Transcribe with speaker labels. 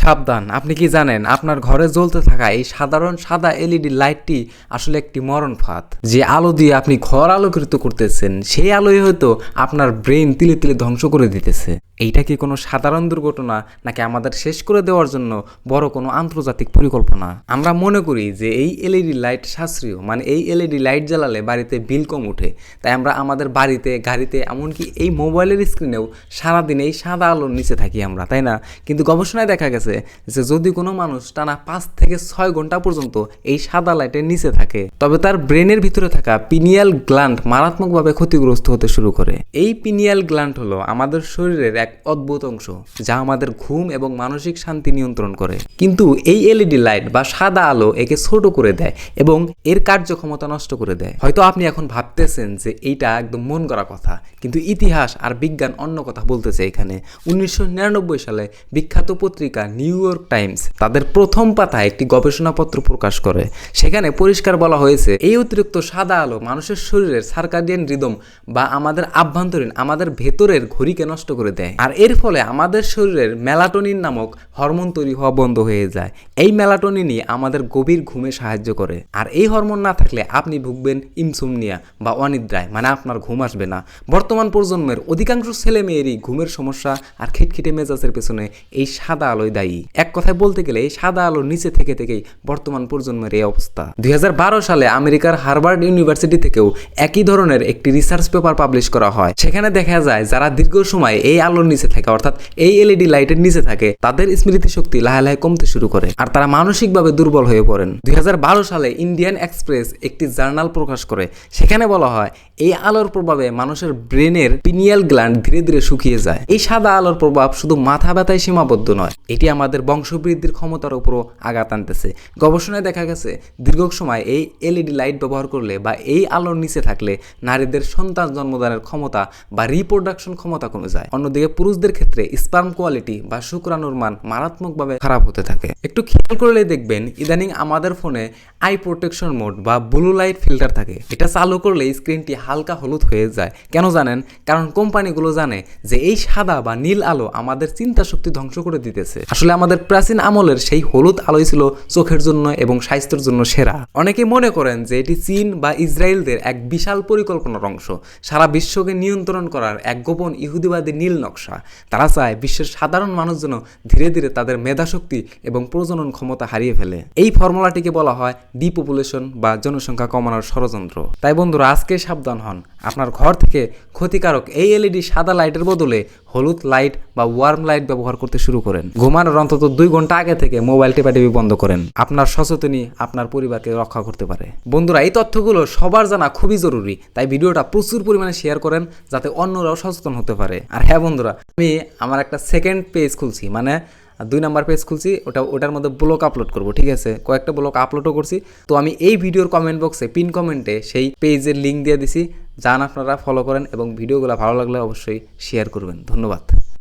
Speaker 1: সাবধান, আপনি কি জানেন আপনার ঘরে জ্বলতে থাকা এই সাধারণ সাদা এলইডি লাইটটি আসলে একটি মরণ ফাঁদ। যে আলো দিয়ে আপনি ঘর আলোকিত করতেছেন সেই আলোই হয়তো আপনার ব্রেন তিলে তিলে ধ্বংস করে দিতেছে। এইটা কি কোনো সাধারণ দুর্ঘটনা নাকি আমাদের শেষ করে দেওয়ার জন্য বড় কোনো আন্তর্জাতিক পরিকল্পনা? আমরা মনে করি যে এই এলইডি লাইট সাশ্রয়ী, মানে এই এলইডি লাইট জ্বালালে বাড়িতে বিল কম ওঠে, তাই আমরা আমাদের বাড়িতে, গাড়িতে, এমনকি এই মোবাইলের স্ক্রিনেও সারাদিন এই সাদা আলোর নিচে থাকি আমরা, তাই না? কিন্তু গবেষণায় দেখা গেছে যে যদি কোনো মানুষ টানা 5 থেকে 6 ঘন্টা পর্যন্ত এই সাদা লাইটের নিচে থাকে, তবে তার ব্রেনের ভিতরে থাকা পিনিয়াল গ্ল্যান্ড মারাত্মকভাবে ক্ষতিগ্রস্ত হতে শুরু করে। এই পিনিয়াল গ্ল্যান্ড হলো আমাদের শরীরের এক অদ্ভুত অংশ যা আমাদের ঘুম এবং মানসিক শান্তি নিয়ন্ত্রণ করে। কিন্তু এই এলইডি লাইট বা সাদা আলো একে ছোট করে দেয় এবং এর কার্যক্ষমতা নষ্ট করে দেয়। হয়তো আপনি এখন ভাবতেছেন যে এইটা একদম মন গড়া কথা, কিন্তু ইতিহাস আর বিজ্ঞান অন্য কথা বলতেছে এখানে। 1999 সালে বিখ্যাত পত্রিকা নিউ ইয়র্ক টাইমস তাদের প্রথম পাতায় একটি গবেষণাপত্র প্রকাশ করে। সেখানে পরিষ্কার বলা হয়েছে এই অতিরিক্ত সাদা আলো মানুষের শরীরের সার্কাডিয়ান রিদম বা আমাদের আভ্যন্তরীণ, আমাদের ভেতরের ঘড়িকে নষ্ট করে দেয়। আর এর ফলে আমাদের শরীরের মেলাটোনিন নামক হরমোন তৈরি হওয়া বন্ধ হয়ে যায়। এই মেলাটোনিনই আমাদের গভীর ঘুমে সাহায্য করে। আর এই হরমোন না থাকলে আপনি ভুগবেন ইনসোমনিয়া বা অনিদ্রায়, মানে আপনার ঘুম আসবে না। বর্তমান প্রজন্মের অধিকাংশ ছেলে মেয়েরই ঘুমের সমস্যা আর খিটখিটে মেজাজের পেছনে এই সাদা আলোয় দায়ী। এক কথায় বলতে গেলে এই সাদা আলোর নিচে থেকে থেকেই বর্তমান প্রজন্মের এই অবস্থা। 2012 সালে আমেরিকার হার্ভার্ড ইউনিভার্সিটি থেকেও একই ধরনের একটি রিসার্চ পেপার পাবলিশ করা হয়। সেখানে দেখা যায় যারা দীর্ঘ সময় এই আলোর নিচে থাকে, অর্থাৎ এই এলইডি লাইটের নিচে থাকে, তাদের স্মৃতিশক্তি লাহে লাহে কমতে শুরু করে আর তারা মানসিকভাবে দুর্বল হয়ে পড়েন। 2012 সালে ইন্ডিয়ান এক্সপ্রেস একটি জার্নাল প্রকাশ করে। সেখানে বলা হয় এই আলোর প্রভাবে মানুষের ব্রেনের পিনিয়াল গ্ল্যান্ড ধীরে ধীরে শুকিয়ে যায়। এই সাদা আলোর প্রভাব শুধু মাথা ব্যথায় সীমাবদ্ধ নয়, এটি আমাদের বংশবৃদ্ধির ক্ষমতার উপরও আঘাত আনতেছে। গবেষণায় দেখা গেছে দীর্ঘ সময় এই এলইডি লাইট ব্যবহার করলে বা এই আলোর নিচে থাকলে নারীদের সন্তান জন্মদানের ক্ষমতা বা রিপ্রোডাকশন ক্ষমতা কমে যায়। অন্যদিকে পুরুষদের ক্ষেত্রে স্পার্ম কোয়ালিটি বা শুক্রাণুর মান মারাত্মকভাবে খারাপ হতে থাকে। একটু খেয়াল করলে দেখবেন ইদানিং আমাদের ফোনে আই প্রোটেকশন মোড বা ব্লু লাইট ফিল্টার থাকে। এটা চালু করলে স্ক্রিনটি হালকা হলুদ হয়ে যায়। কেন জানেন? কারণ কোম্পানিগুলো জানে যে এই সাদা বা নীল আলো আমাদের চিন্তা শক্তি ধ্বংস করে দিতেছে। আসলে আমাদের প্রাচীন আমলের সেই হলুদ আলোই ছিল চোখের জন্য এবং স্বাস্থ্যের জন্য সেরা। অনেকে মনে করেন যে এটি চীন বা ইসরায়েলদের এক বিশাল পরিকল্পনার অংশ, সারা বিশ্বকে নিয়ন্ত্রণ করার এক গোপন ইহুদিবাদী নীল নকশা। তারা চায় বিশ্বের সাধারণ মানুষ যেন ধীরে ধীরে তাদের মেধাশক্তি এবং প্রজনন ক্ষমতা হারিয়ে ফেলে। এই ফর্মুলাটিকে বলা হয় ডিপপুলেশন বা জনসংখ্যা কমানোর ষড়যন্ত্র। তাই বন্ধুরা, আজকে সাবধান হন। আপনার ঘর থেকে ক্ষতিকারক এই এলইডি সাদা লাইটের বদলে হলুদ লাইট বা ওয়ার্ম লাইট ব্যবহার করতে শুরু করেন। ঘুমানোর অন্তত 2 ঘন্টা আগে থেকে মোবাইল টেপাটেপি বন্ধ করেন। আপনার সচেতনই আপনার পরিবারকে রক্ষা করতে পারে। বন্ধুরা, এই তথ্যগুলো সবার জানা খুবই জরুরি, তাই ভিডিওটা প্রচুর পরিমাণে শেয়ার করেন যাতে অন্যরাও সচেতন হতে পারে। আর হ্যাঁ বন্ধুরা, আমি আমার একটা সেকেন্ড পেজ খুলছি, মানে 2 নাম্বার পেজ খুলছি। ওটার মধ্যে ব্লগ আপলোড করব, ঠিক আছে? কয়েকটা ব্লগ আপলোডও করছি। তো আমি এই ভিডিওর কমেন্ট বক্সে পিন কমেন্টে সেই পেজের লিঙ্ক দিয়ে দিছি। যান আপনারা ফলো করেন এবং ভিডিওগুলো ভালো লাগলে অবশ্যই শেয়ার করবেন। ধন্যবাদ।